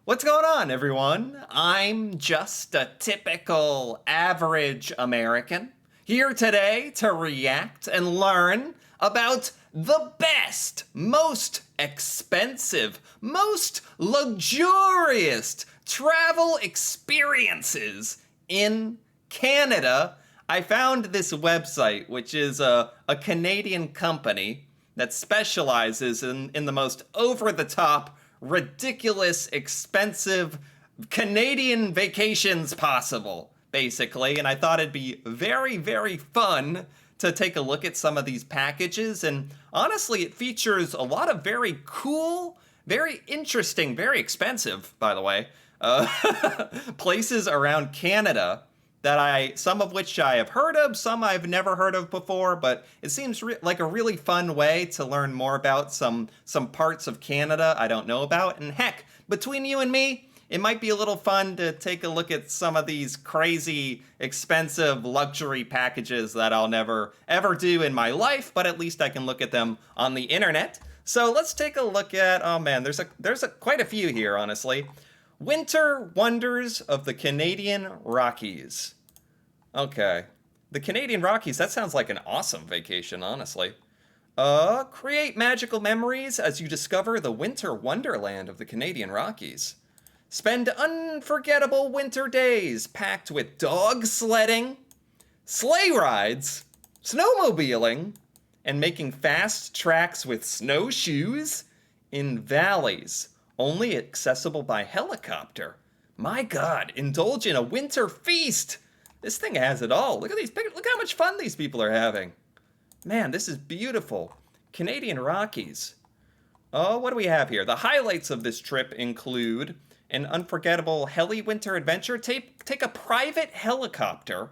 What's going on, everyone? I'm just a typical average American here today to react and learn about the best, most expensive, most luxurious travel experiences in Canada. I found this website, which is a Canadian company that specializes in the most over the top, ridiculous, expensive Canadian vacations possible, basically. And I thought it'd be very, very fun to take a look at some of these packages. And honestly, it features a lot of very cool, very interesting, very expensive, by the way, places around Canada that some of which I have heard of, some I've never heard of before, but it seems like a really fun way to learn more about some parts of Canada I don't know about. And heck, between you and me, it might be a little fun to take a look at some of these crazy, expensive luxury packages that I'll never ever do in my life, but at least I can look at them on the internet. So let's take a look at, oh man, there's quite a few here, honestly. Winter Wonders of the Canadian Rockies. Okay. The Canadian Rockies, that sounds like an awesome vacation, honestly. Create magical memories as you discover the winter wonderland of the Canadian Rockies. Spend unforgettable winter days packed with dog sledding, sleigh rides, snowmobiling, and making fast tracks with snowshoes in valleys only accessible by helicopter. My God, indulge in a winter feast. This thing has it all. Look at these pictures. Look how much fun these people are having. Man, this is beautiful. Canadian Rockies. Oh, what do we have here? The highlights of this trip include an unforgettable heli winter adventure. Take a private helicopter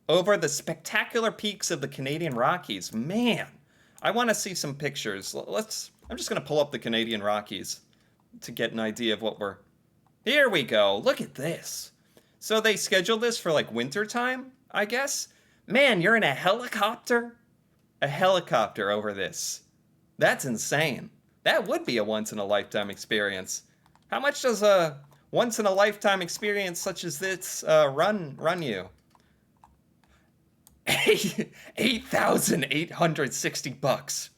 over the spectacular peaks of the Canadian Rockies. Man, I want to see some pictures. I'm just going to pull up the Canadian Rockies to get an idea of what we're... Here we go. Look at this. So they scheduled this for like winter time, I guess? Man, you're in a helicopter? A helicopter over this. That's insane. That would be a once-in-a-lifetime experience. How much does a once-in-a-lifetime experience such as this run you? $8,860.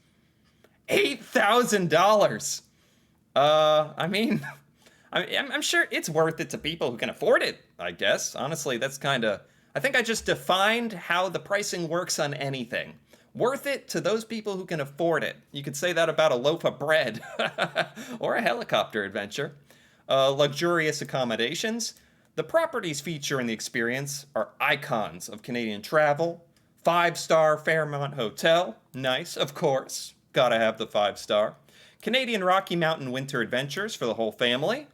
$8,000. I mean, I'm sure it's worth it to people who can afford it, I guess. Honestly, that's kind of... I think I just defined how the pricing works on anything. Worth it to those people who can afford it. You could say that about a loaf of bread or a helicopter adventure. Luxurious accommodations. The properties featured in the experience are icons of Canadian travel. 5-star Fairmont Hotel. Nice, of course. Gotta have the 5-star. Canadian Rocky Mountain winter adventures for the whole family.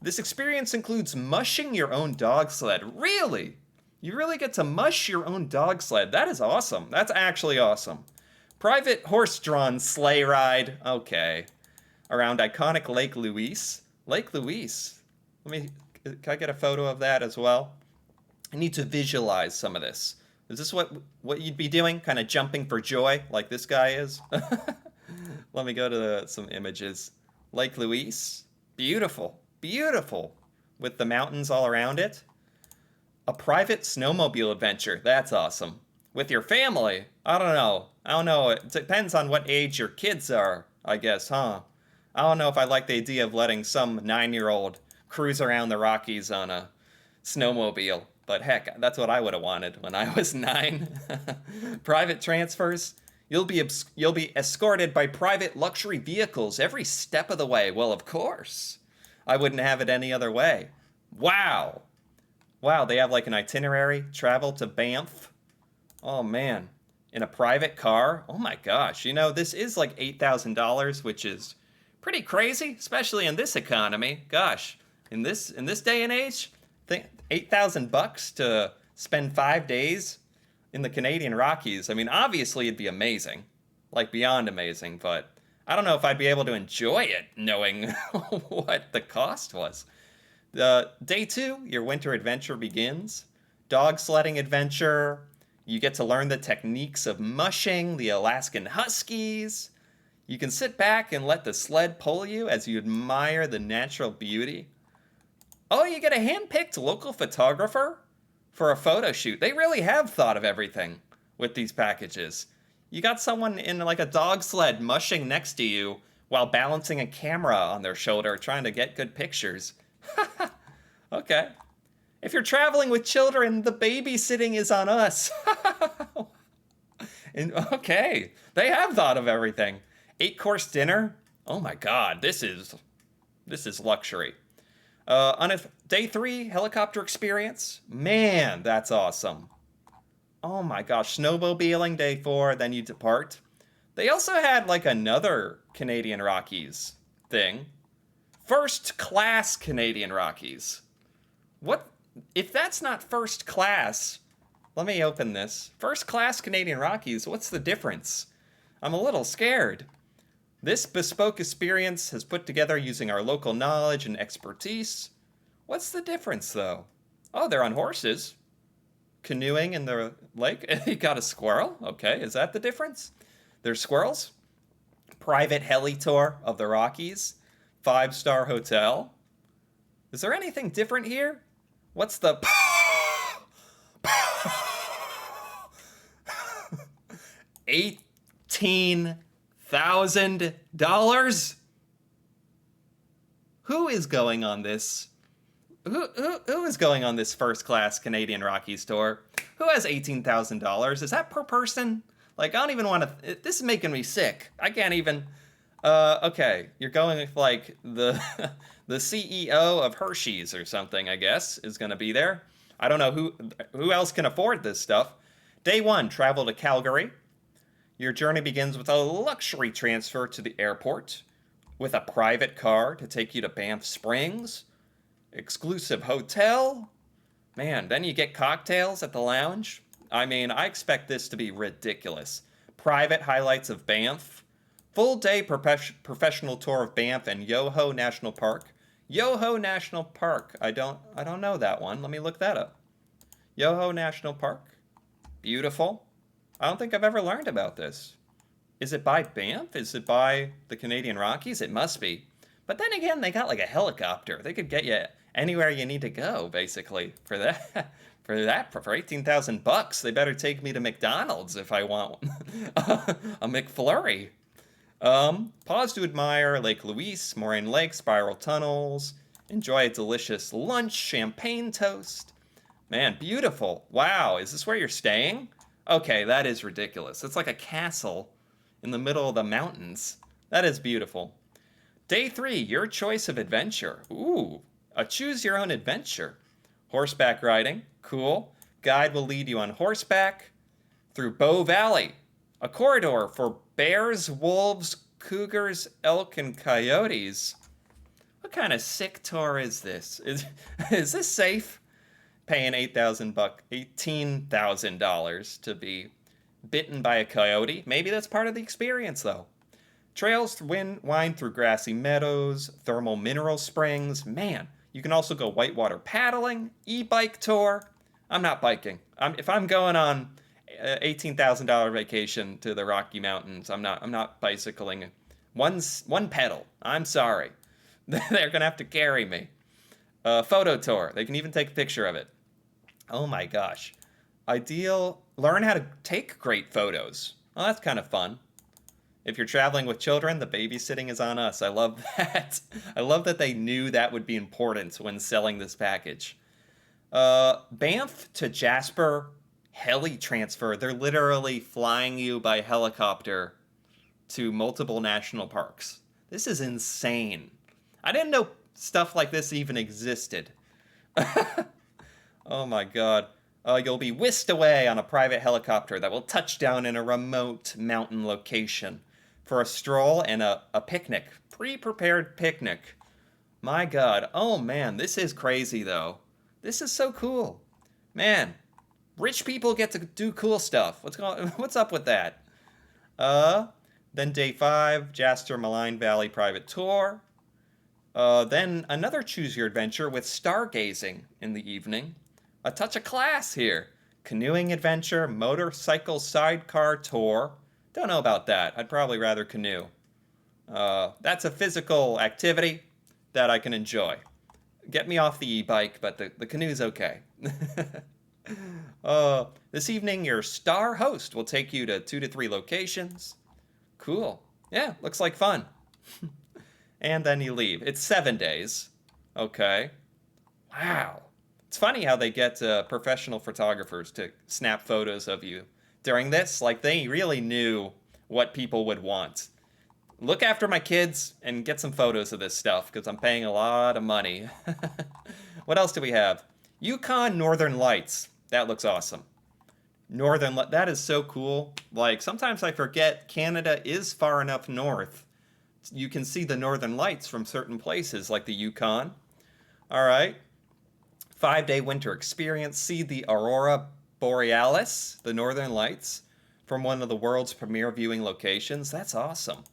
This experience includes mushing your own dog sled. Really? You really get to mush your own dog sled. That is awesome. That's actually awesome. Private horse-drawn sleigh ride. Okay. Around iconic Lake Louise. Lake Louise. Can I get a photo of that as well? I need to visualize some of this. Is this what you'd be doing? Kind of jumping for joy like this guy is? Let me go to some images. Lake Louise. Beautiful. Beautiful. With the mountains all around it. A private snowmobile adventure. That's awesome. With your family. I don't know. It depends on what age your kids are, I guess, huh? I don't know if I like the idea of letting some 9-year-old cruise around the Rockies on a snowmobile. But heck, that's what I would have wanted when I was 9. Private transfers. You'll be escorted by private luxury vehicles every step of the way. Well, of course. I wouldn't have it any other way. Wow. Wow, they have like an itinerary, travel to Banff. Oh man, in a private car. Oh my gosh, this is like $8,000, which is pretty crazy, especially in this economy. Gosh, in this day and age, think $8,000 to spend 5 days in the Canadian Rockies. I mean, obviously it'd be amazing, like beyond amazing, but I don't know if I'd be able to enjoy it knowing what the cost was. Day 2, your winter adventure begins. Dog sledding adventure. You get to learn the techniques of mushing the Alaskan Huskies. You can sit back and let the sled pull you as you admire the natural beauty. Oh, you get a hand-picked local photographer for a photo shoot. They really have thought of everything with these packages. You got someone in like a dog sled mushing next to you while balancing a camera on their shoulder trying to get good pictures. Okay. If you're traveling with children, the babysitting is on us. Okay, they have thought of everything. 8-course dinner. Oh my God, this is luxury. On day 3 helicopter experience. Man, that's awesome. Oh my gosh, snowmobiling day 4, then you depart. They also had like another Canadian Rockies thing. First class Canadian Rockies. What? If that's not first class, let me open this. First class Canadian Rockies, what's the difference? I'm a little scared. This bespoke experience has put together using our local knowledge and expertise. What's the difference, though? Oh, they're on horses. Canoeing in the lake. You got a squirrel? Okay, is that the difference? There's squirrels. Private heli tour of the Rockies. 5-star hotel. Is there anything different here? What's the... $18,000? Who is going on this? Who is going on this first class Canadian Rockies tour? Who has $18,000? Is that per person? Like, I don't even want to. This is making me sick. I can't even. Okay, you're going with like the the CEO of Hershey's or something. I guess is going to be there. I don't know who else can afford this stuff. Day 1, travel to Calgary. Your journey begins with a luxury transfer to the airport, with a private car to take you to Banff Springs, exclusive hotel. Man, then you get cocktails at the lounge. I mean, I expect this to be ridiculous. Private highlights of Banff, full day professional tour of Banff and Yoho National Park. Yoho National Park. I don't know that one. Let me look that up. Yoho National Park. Beautiful. I don't think I've ever learned about this. Is it by Banff? Is it by the Canadian Rockies? It must be. But then again, they got like a helicopter. They could get you anywhere you need to go, basically, for that. For 18,000 bucks, they better take me to McDonald's if I want a McFlurry. Pause to admire Lake Louise, Moraine Lake, spiral tunnels. Enjoy a delicious lunch, champagne toast. Man, beautiful. Wow, is this where you're staying? Okay, that is ridiculous. It's like a castle in the middle of the mountains. That is beautiful. Day 3, your choice of adventure. Ooh, a choose your own adventure. Horseback riding, cool. Guide will lead you on horseback through Bow Valley, a corridor for bears, wolves, cougars, elk, and coyotes. What kind of sick tour is this? Is this safe? Paying $18,000 to be bitten by a coyote. Maybe that's part of the experience, though. Trails wind through grassy meadows, thermal mineral springs. Man, you can also go whitewater paddling, e-bike tour. I'm not biking. If I'm going on $18,000 vacation to the Rocky Mountains, I'm not bicycling. One pedal. I'm sorry. They're gonna have to carry me. Photo tour. They can even take a picture of it. Oh my gosh. Learn how to take great photos. Well, that's kind of fun. If you're traveling with children, the babysitting is on us. I love that. I love that they knew that would be important when selling this package. Banff to Jasper heli transfer. They're literally flying you by helicopter to multiple national parks. This is insane. I didn't know stuff like this even existed. Oh my god. You'll be whisked away on a private helicopter that will touch down in a remote mountain location for a stroll and a picnic. Pre-prepared picnic. My god. Oh man, this is crazy though. This is so cool. Man, rich people get to do cool stuff. What's up with that? Then day 5, Jasper Malign Valley private tour. Then another choose your adventure with stargazing in the evening. A touch of class here. Canoeing adventure, motorcycle sidecar tour. Don't know about that. I'd probably rather canoe. That's a physical activity that I can enjoy. Get me off the e-bike, but the canoe's okay. This evening, your star host will take you to 2 to 3 locations. Cool. Yeah, looks like fun. And then you leave. It's 7 days. Okay. Wow. It's funny how they get professional photographers to snap photos of you during this. Like, they really knew what people would want. Look after my kids and get some photos of this stuff because I'm paying a lot of money. What else do we have? Yukon Northern Lights. That looks awesome. That is so cool. Like, sometimes I forget Canada is far enough north. You can see the Northern Lights from certain places like the Yukon. All right. 5-day winter experience. See the Aurora Borealis, the Northern Lights, from one of the world's premier viewing locations. That's awesome.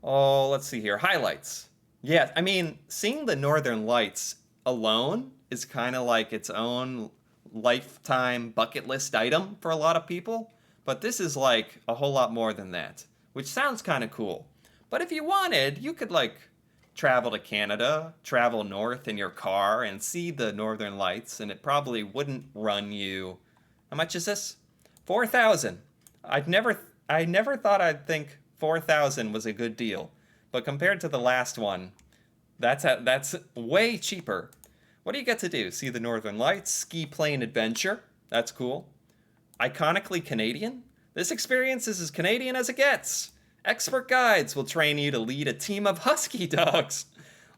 Oh, let's see here. Highlights. Yeah, I mean, seeing the Northern Lights alone is kind of like its own lifetime bucket list item for a lot of people. But this is like a whole lot more than that, which sounds kind of cool. But if you wanted, you could like travel to Canada, travel north in your car and see the Northern Lights, and it probably wouldn't run you. How much is this? 4,000. I never thought I'd think 4,000 was a good deal, but compared to the last one, that's way cheaper. What do you get to do? See the Northern Lights, ski plane adventure. That's cool. Iconically Canadian. This experience is as Canadian as it gets. Expert guides will train you to lead a team of husky dogs.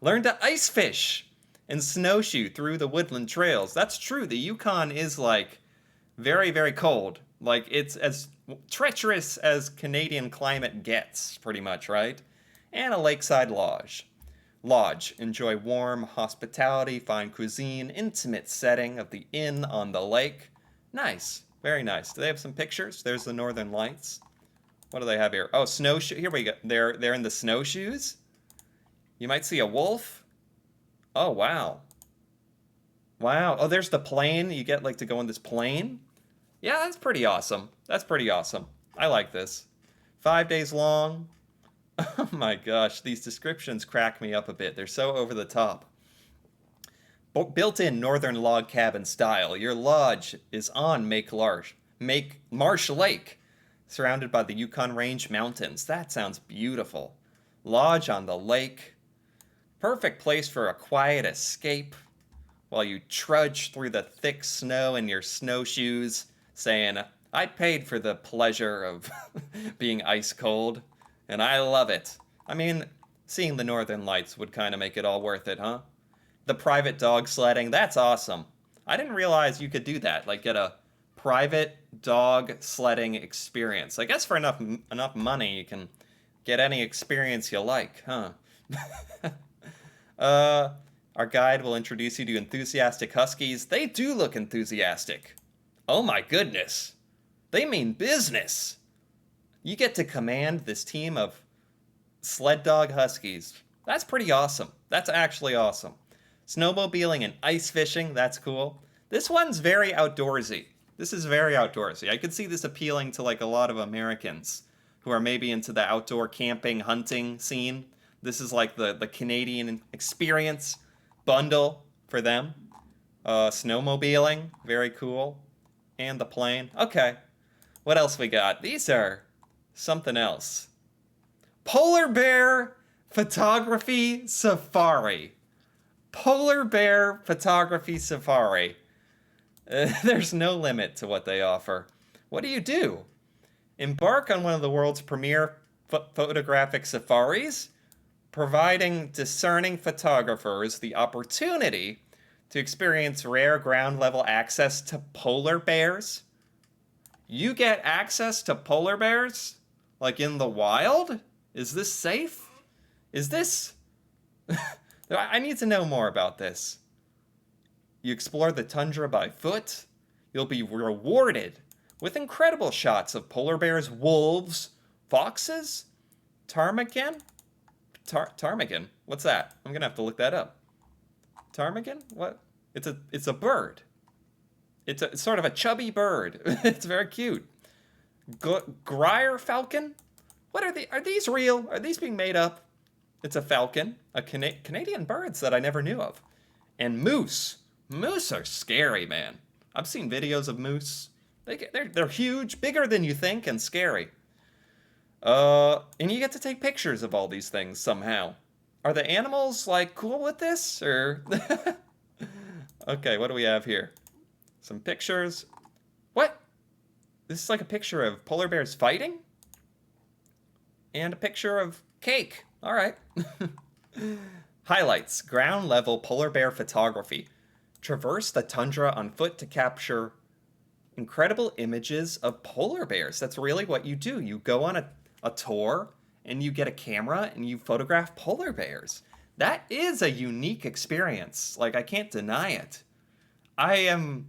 Learn to ice fish and snowshoe through the woodland trails. That's true. The Yukon is like very, very cold. Like, it's as treacherous as Canadian climate gets, pretty much, right? And a lakeside lodge. Enjoy warm hospitality, fine cuisine, intimate setting of the inn on the lake. Nice. Very nice. Do they have some pictures? There's the Northern Lights. What do they have here? Oh, snowshoe. Here we go. They're in the snowshoes. You might see a wolf. Oh, wow. Wow. Oh, there's the plane. You get like to go on this plane. Yeah, that's pretty awesome. That's pretty awesome. I like this. 5 days long. Oh my gosh, these descriptions crack me up a bit. They're so over the top. Built-in northern log cabin style. Your lodge is on Marsh Lake, surrounded by the Yukon Range Mountains. That sounds beautiful. Lodge on the lake. Perfect place for a quiet escape while you trudge through the thick snow in your snowshoes, saying, I paid for the pleasure of being ice cold, and I love it. I mean, seeing the Northern Lights would kind of make it all worth it, huh? The private dog sledding, that's awesome. I didn't realize you could do that, like get a private dog sledding experience. I guess for enough money, you can get any experience you like, huh? Our guide will introduce you to enthusiastic huskies. They do look enthusiastic. Oh my goodness. They mean business. You get to command this team of sled dog huskies. That's pretty awesome. That's actually awesome. Snowmobiling and ice fishing, that's cool. This one's very outdoorsy. This is very outdoorsy. I could see this appealing to like a lot of Americans who are maybe into the outdoor camping, hunting scene. This is like the Canadian experience bundle for them. Snowmobiling, very cool. And the plane. Okay. What else we got? These are something else. Polar bear photography safari. Polar bear photography safari. There's no limit to what they offer. What do? Embark on one of the world's premier photographic safaris, providing discerning photographers the opportunity to experience rare ground-level access to polar bears. You get access to polar bears? Like in the wild? Is this safe? Is this... I need to know more about this. You explore the tundra by foot. You'll be rewarded with incredible shots of polar bears, wolves, foxes, ptarmigan? Ptarmigan? What's that? I'm gonna have to look that up. Ptarmigan? What? It's a bird. It's sort of a chubby bird. It's very cute. Grier falcon? What are these real? Are these being made up? It's a falcon. Canadian birds that I never knew of. And moose. Moose are scary, man. I've seen videos of moose. They're huge, bigger than you think, and scary. And you get to take pictures of all these things somehow. Are the animals, like, cool with this, or... Okay, what do we have here? Some pictures. What? This is like a picture of polar bears fighting? And a picture of cake. All right. Highlights. Ground level polar bear photography. Traverse the tundra on foot to capture incredible images of polar bears. That's really what you do. You go on a tour and you get a camera and you photograph polar bears. That is a unique experience. Like, I can't deny it. I'm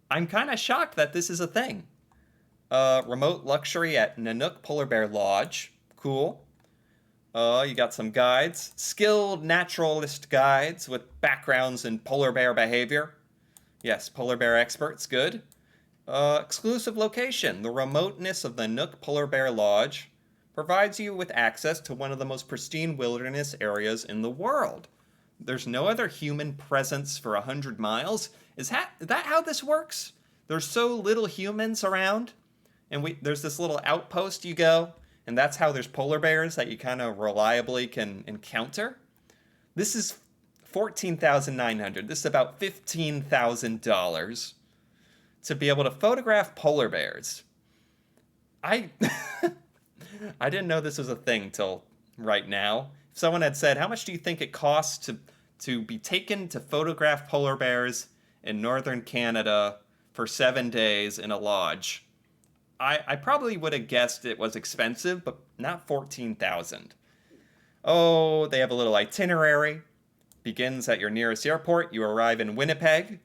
kind of shocked that this is a thing. Remote luxury at Nanook Polar Bear Lodge. Cool. You got some guides. Skilled naturalist guides with backgrounds in polar bear behavior. Yes, polar bear experts. Good. Exclusive location. The remoteness of the Nanook Polar Bear Lodge provides you with access to one of the most pristine wilderness areas in the world. There's no other human presence for 100 miles. Is that how this works? There's so little humans around, and there's this little outpost you go, and that's how there's polar bears that you kind of reliably can encounter. This is $14,900. This is about $15,000 to be able to photograph polar bears. I didn't know this was a thing till right now. If someone had said, how much do you think it costs to be taken to photograph polar bears in northern Canada for 7 days in a lodge, I probably would have guessed it was expensive, but not $14,000. Oh, they have a little itinerary. Begins at your nearest airport. You arrive in Winnipeg.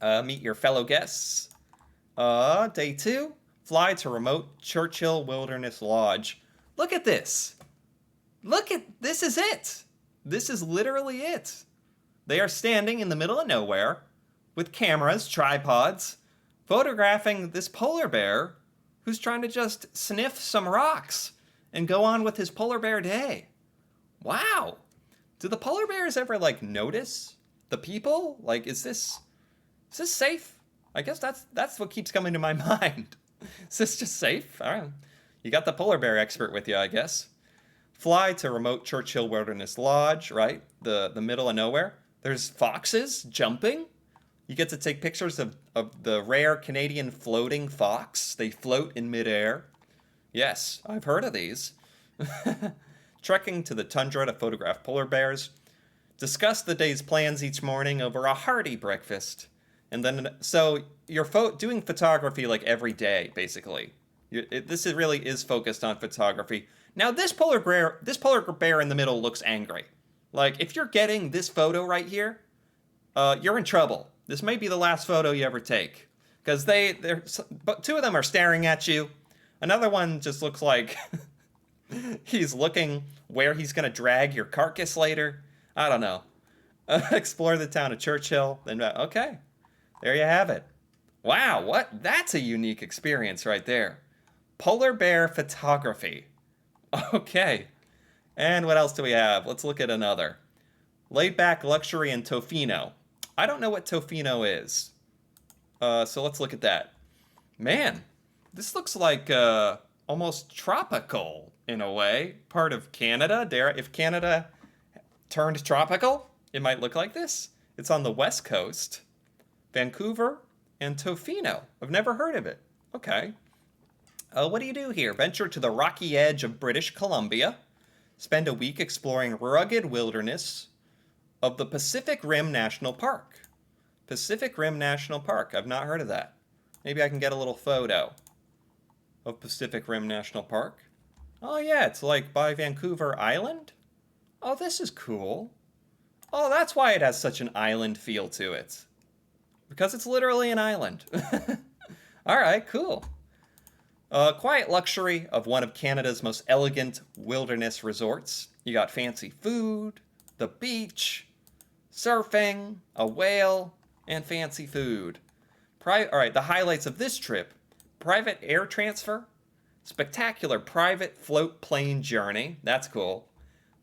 Meet your fellow guests. Day 2. Fly to remote Churchill Wilderness Lodge. Look at this. This is it. This is literally it. They are standing in the middle of nowhere with cameras, tripods, photographing this polar bear who's trying to just sniff some rocks and go on with his polar bear day. Wow. Do the polar bears ever, like, notice the people? Like, is this safe? I guess that's what keeps coming to my mind. Is this just safe? All right. You got the polar bear expert with you, I guess. Fly to remote Churchill Wilderness Lodge, right? The middle of nowhere. There's foxes jumping. You get to take pictures of the rare Canadian floating fox. They float in midair. Yes, I've heard of these. Trekking to the tundra to photograph polar bears. Discuss the day's plans each morning over a hearty breakfast. And then, so you're doing photography like every day, basically. This really is focused on photography. Now, this polar bear in the middle looks angry. Like, if you're getting this photo right here, you're in trouble. This may be the last photo you ever take, because but two of them are staring at you. Another one just looks like he's looking where he's gonna drag your carcass later. I don't know. Explore the town of Churchill. Then okay. There you have it. Wow, that's a unique experience right there. Polar bear photography. Okay. And what else do we have? Let's look at another. Laid back luxury in Tofino. I don't know what Tofino is. So let's look at that. Man, this looks like almost tropical in a way. Part of Canada. If Canada turned tropical, it might look like this. It's on the west coast. Vancouver and Tofino. I've never heard of it. Okay. What do you do here? Venture to the rocky edge of British Columbia. Spend a week exploring rugged wilderness of the Pacific Rim National Park. Pacific Rim National Park. I've not heard of that. Maybe I can get a little photo of Pacific Rim National Park. Oh yeah, it's like by Vancouver Island. Oh, this is cool. Oh, that's why it has such an island feel to it. Because it's literally an island. All right, cool. Quiet luxury of one of Canada's most elegant wilderness resorts. You got fancy food, the beach, surfing, a whale, and fancy food. All right, the highlights of this trip. Private air transfer, spectacular private float plane journey. That's cool.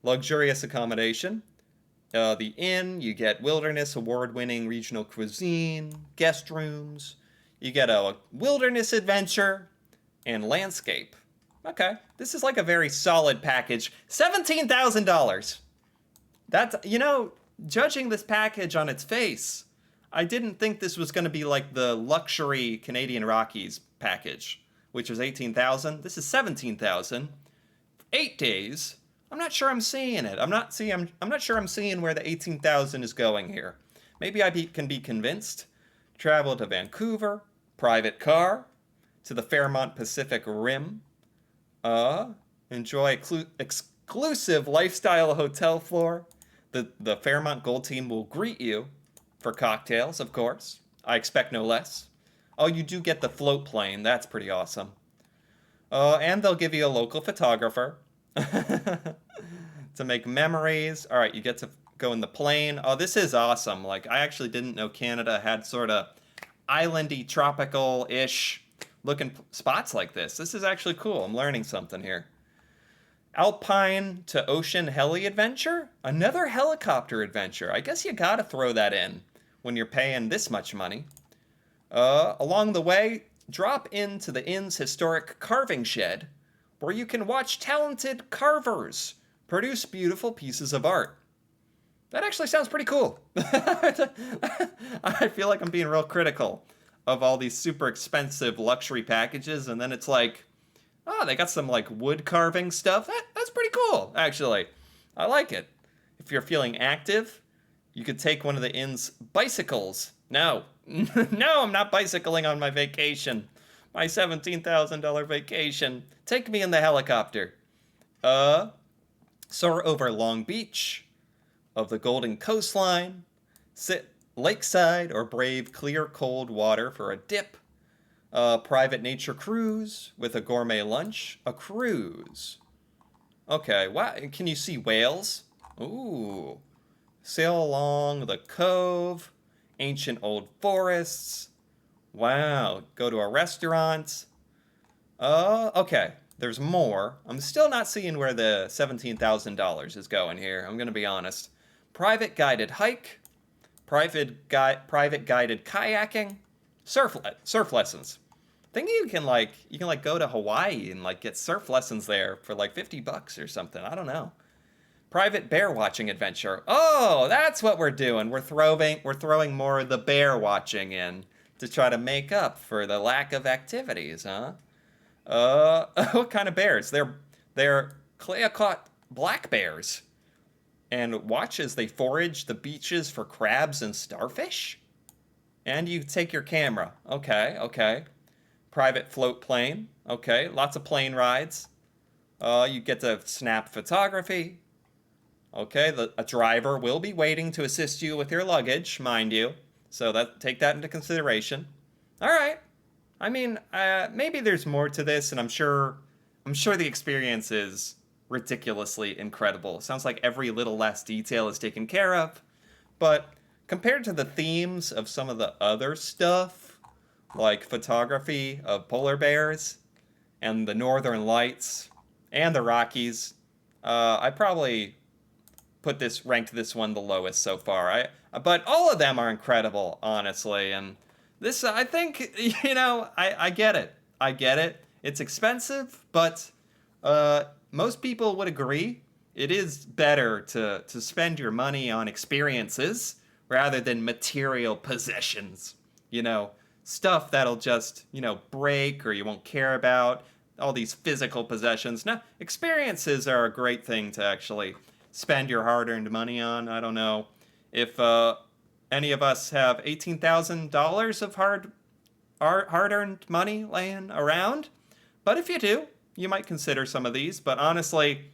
Luxurious accommodation, The inn, you get wilderness award-winning regional cuisine, guest rooms. You get a wilderness adventure and landscape. Okay, this is like a very solid package. $17,000. That's, judging this package on its face, I didn't think this was going to be like the luxury Canadian Rockies package, which was 18,000. This is 17,000. 8 days. I'm not sure I'm seeing it. I'm not sure I'm seeing where the 18,000 is going here. Maybe I can be convinced. Travel to Vancouver, private car, to the Fairmont Pacific Rim. Enjoy exclusive lifestyle hotel floor. The Fairmont Gold Team will greet you for cocktails, of course. I expect no less. Oh, you do get the float plane. That's pretty awesome. And they'll give you a local photographer to make memories. All right, you get to go in the plane. Oh, this is awesome. Like, I actually didn't know Canada had sort of islandy, tropical-ish looking spots like this. This is actually cool. I'm learning something here. Alpine to ocean heli adventure? Another helicopter adventure. I guess you gotta throw that in when you're paying this much money. Along the way, drop into the inn's historic carving shed, where you can watch talented carvers produce beautiful pieces of art. That actually sounds pretty cool. I feel like I'm being real critical of all these super expensive luxury packages, and then it's like, oh, they got some like wood carving stuff. That's pretty cool, actually. I like it. If you're feeling active, you could take one of the inn's bicycles. No, no, I'm not bicycling on my vacation. My $17,000 vacation. Take me in the helicopter. Soar over Long Beach, of the Golden Coastline, sit lakeside or brave clear cold water for a dip. A private nature cruise with a gourmet lunch. A cruise. Okay, wow. Can you see whales? Ooh. Sail along the cove. Ancient old forests. Wow. Go to a restaurant. Okay. There's more. I'm still not seeing where the $17,000 is going here. I'm going to be honest. Private guided hike. Private guided kayaking. Surf lessons. I think you can go to Hawaii and like get surf lessons there for like $50 or something. I don't know. Private bear watching adventure. Oh, that's what we're doing. We're throwing more of the bear watching in to try to make up for the lack of activities, huh? What kind of bears? They're Clayoquot black bears. And watch as they forage the beaches for crabs and starfish? And you take your camera. Okay. Private float plane. Okay, lots of plane rides. You get to snap photography. Okay, a driver will be waiting to assist you with your luggage, mind you. So take that into consideration. All right. I mean, maybe there's more to this, and I'm sure the experience is ridiculously incredible. Sounds like every little last detail is taken care of. But compared to the themes of some of the other stuff, like photography of polar bears and the Northern Lights and the Rockies, I probably ranked this one the lowest so far. But all of them are incredible, honestly. And this, I think, I get it. I get it. It's expensive, but most people would agree it is better to spend your money on experiences rather than material possessions. Stuff that'll just, break or you won't care about. All these physical possessions. No, experiences are a great thing to actually spend your hard-earned money on. I don't know if any of us have $18,000 of hard-earned money laying around, but if you do, you might consider some of these. But honestly,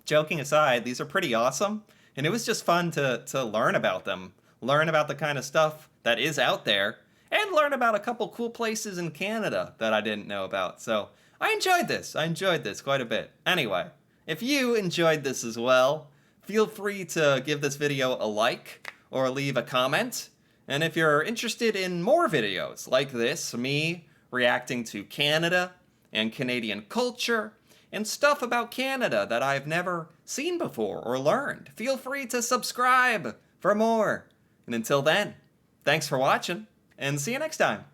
joking aside, these are pretty awesome, and it was just fun to learn about them, learn about the kind of stuff that is out there, and learn about a couple cool places in Canada that I didn't know about. So I enjoyed this quite a bit. Anyway, if you enjoyed this as well, feel free to give this video a like or leave a comment. And if you're interested in more videos like this, me reacting to Canada and Canadian culture and stuff about Canada that I've never seen before or learned. Feel free to subscribe for more. And until then, thanks for watching, and see you next time.